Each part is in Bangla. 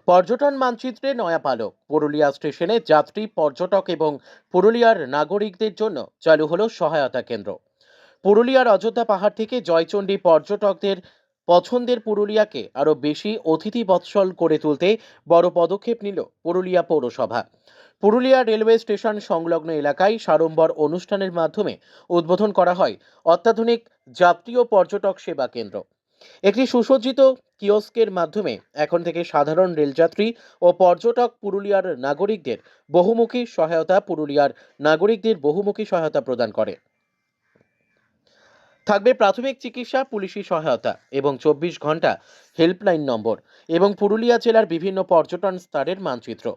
পর্যটন মানচিত্রে নয়াপালক পুরুলিয়া স্টেশনে যাত্রী পর্যটক এবং পুরুলিয়ার নাগরিকদের জন্য চালু হলো সহায়তা কেন্দ্র। পুরুলিয়ার অযোধ্যা পাহাড় থেকে জয়চণ্ডী পর্যটকদের পছন্দের পুরুলিয়াকে আরও বেশি অতিথি বৎসল করে তুলতে বড় পদক্ষেপ নিল পুরুলিয়া পৌরসভা। পুরুলিয়া রেলওয়ে স্টেশন সংলগ্ন এলাকায় সাড়ম্বর অনুষ্ঠানের মাধ্যমে উদ্বোধন করা হয় অত্যাধুনিক যাত্রী ও পর্যটক সেবা কেন্দ্র। একটি সুসজ্জিত কিয়স্কের মাধ্যমে এখন থেকে সাধারণ রেলযাত্রী ও পর্যটক পুরুলিয়ার নাগরিকদের বহুমুখী সহায়তা প্রদান করে। থাকবে প্রাথমিক চিকিৎসা, পুলিশি সহায়তা এবং 24 ঘন্টা হেল্পলাইন নম্বর এবং পুরুলিয়া জেলার বিভিন্ন পর্যটন স্তরের মানচিত্র।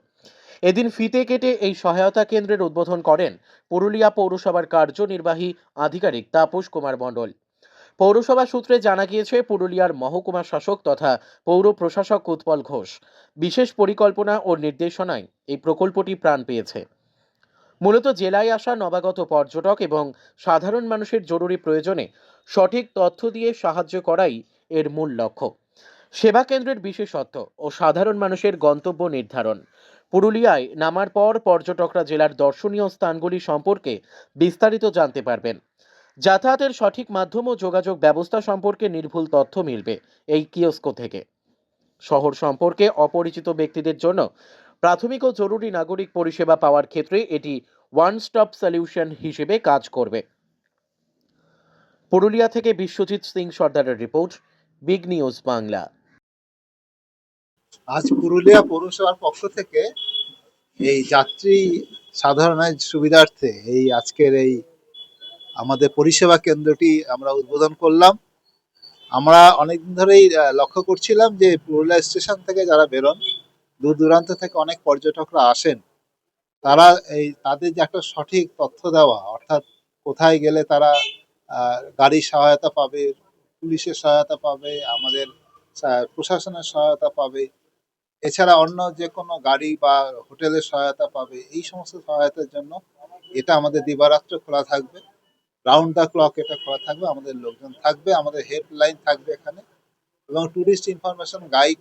এদিন ফিতে কেটে এই সহায়তা কেন্দ্রের উদ্বোধন করেন পুরুলিয়া পৌরসভার কার্যনির্বাহী আধিকারিক তাপস কুমার মণ্ডল। পৌরসভা সূত্রে জানা গিয়েছে, পুরুলিয়ার মহকুমা শাসক তথা পৌর প্রশাসক উৎপল ঘোষ বিশেষ পরিকল্পনা ও নির্দেশনায় এই প্রকল্পটি প্রাণ পেয়েছে। মূলত জেলায় আসা নবাগত পর্যটক এবং সাধারণ মানুষের জরুরি প্রয়োজনে সঠিক তথ্য দিয়ে সাহায্য করাই এর মূল লক্ষ্য। সেবা কেন্দ্রের বিশেষত্ব ও সাধারণ মানুষের গন্তব্য নির্ধারণ। পুরুলিয়ায় নামার পর পর্যটকরা জেলার দর্শনীয় স্থানগুলি সম্পর্কে বিস্তারিত জানতে পারবেন। যাতায়াতের সঠিক মাধ্যম ও যোগাযোগ ব্যবস্থা সম্পর্কে নির্ভুল তথ্য মিলবে এই কিয়স্ক থেকে। শহর সম্পর্কে অপরিচিত ব্যক্তিদের জন্য প্রাথমিক ও জরুরি নাগরিক পরিষেবা পাওয়ার ক্ষেত্রে এটি ওয়ান স্টপ সলিউশন হিসেবে কাজ করবে। পুরুলিয়া থেকে বিশ্বজিৎ সিং সর্দারের রিপোর্ট, বিগ নিউজ বাংলা। আজ পুরুলিয়া পৌরসভার পক্ষ থেকে এই যাত্রী সাধারণের সুবিধার্থে আজকের আমাদের পরিষেবা কেন্দ্রটি আমরা উদ্বোধন করলাম। আমরা অনেকদিন ধরেই লক্ষ্য করছিলাম যে পুরুলিয়া স্টেশন থেকে যারা বেরোন, দূর দূরান্ত থেকে অনেক পর্যটকরা আসেন, তারা তাদের যে একটা সঠিক তথ্য দেওয়া, অর্থাৎ কোথায় গেলে তারা গাড়ির সহায়তা পাবে, পুলিশের সহায়তা পাবে, আমাদের প্রশাসনের সহায়তা পাবে, এছাড়া অন্য যে কোনো গাড়ি বা হোটেলের সহায়তা পাবে, এই সমস্ত সহায়তার জন্য এটা আমাদের দিবারাত্র খোলা থাকবে। রাউন্ড দ্য ক্লক এটা খোলা থাকবে, আমাদের লোকজন থাকবে, আমাদের হেল্পলাইন থাকবে এখানে, এবং ট্যুরিস্ট ইনফরমেশন গাইড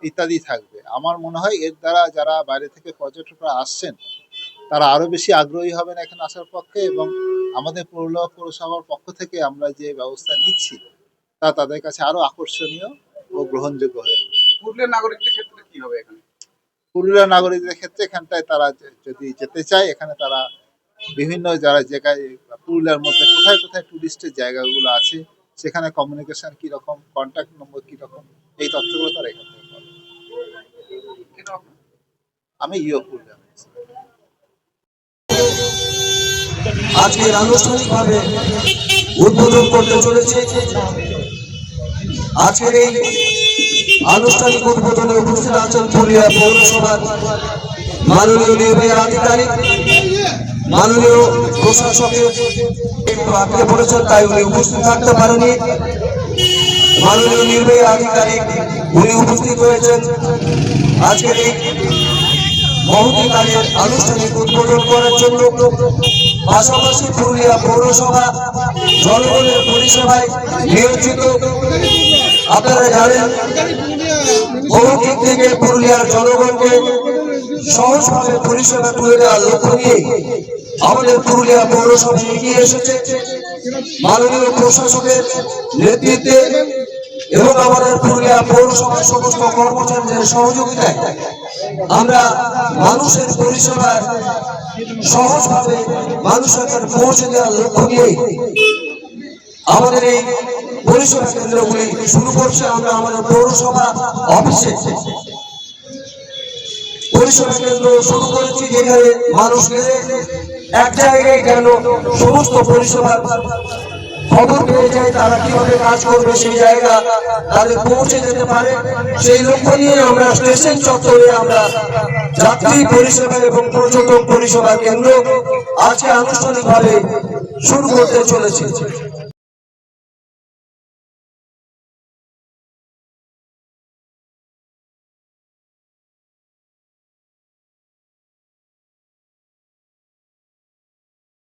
ইত্যাদি থাকবে। আমার মনে হয় এর দ্বারা যারা বাইরে থেকে পর্যটকরা আসছেন তারা আরো বেশি আগ্রহী হবেন এখানে আসার পক্ষে, এবং আমাদের পুরুলিয়া পৌরসভার পক্ষ থেকে আমরা যে ব্যবস্থা নিচ্ছি তা তাদের কাছে আরো আকর্ষণীয় ও গ্রহণযোগ্য হয়ে উঠবে। পুরুলিয়ার নাগরিকদের ক্ষেত্রে কি হবে এখানে? পুরুলিয়ার নাগরিকদের ক্ষেত্রে এখানটায় তারা যদি যেতে চায়, এখানে তারা বিভিন্ন যারা জায়গায় পুরুলিয়ার মধ্যে কোথায় কোথায় টুরিস্টের জায়গাগুলো আছে, সেখানে কমিউনিকেশন কিরকম, কন্ট্যাক্ট নম্বর কিরকম, এই তথ্যগুলো তারা এখান থেকে পাবে। আমি পুরুলিয়া আজকের আনুষ্ঠানিকভাবে উদ্বোধন করতে চলেছে। আজকের এই আনুষ্ঠানিক উদ্বোধনে উপস্থিত আছেন পুরুলিয়া পৌরসভার মাননীয় নির্বাহী আধিকারিক, মাননীয় প্রশাসকের একটু আটকে পড়েছেন, তাই উনি উপস্থিত থাকতে পারেনি। মাননীয় নির্বাহী আধিকারিক উনি উপস্থিত হয়েছেন আজকের এই মহতি কাজের আনুষ্ঠানিক উদ্বোধন করার জন্য। পাশাপাশি পুরুলিয়া পৌরসভা জনগণের পরিষেবায় নিয়োজিত। আপনারা জানেন, বহু দিক থেকে পুরুলিয়ার জনগণকে সহজভাবে পরিষেবা তুলে দেওয়ার লক্ষ্য নিয়ে আমাদের পুরুলিয়া পৌরসভা এগিয়ে এসেছে। মাননীয় প্রশাসকের নেতৃত্বে এবং আমাদের পুরুলিয়া পৌরসভার সমস্ত কর্মচারীদের সহযোগিতায় আমরা মানুষের পরিষেবা সহজভাবে মানুষের কাছে পৌঁছে দেওয়ার লক্ষ্য নিয়ে আমাদের এই পরিষেবা কেন্দ্রগুলি শুরু করছে। আমরা আমাদের পৌরসভা অফিসে পরিষেবা কেন্দ্র শুরু করেছি, যেখানে মানুষ এক জায়গায় কেন সমস্ত পরিষেবার খবর পেয়ে যায়, তারা কিভাবে কাজ করবে সেই জায়গা তাদের পৌঁছে যেতে পারে, সেই লক্ষ্য নিয়ে আমরা স্টেশন চত্বরে আমরা যাত্রী পরিষেবা এবং পর্যটক পরিষেবা কেন্দ্র আজকে আনুষ্ঠানিকভাবে শুরু করতে চলেছি।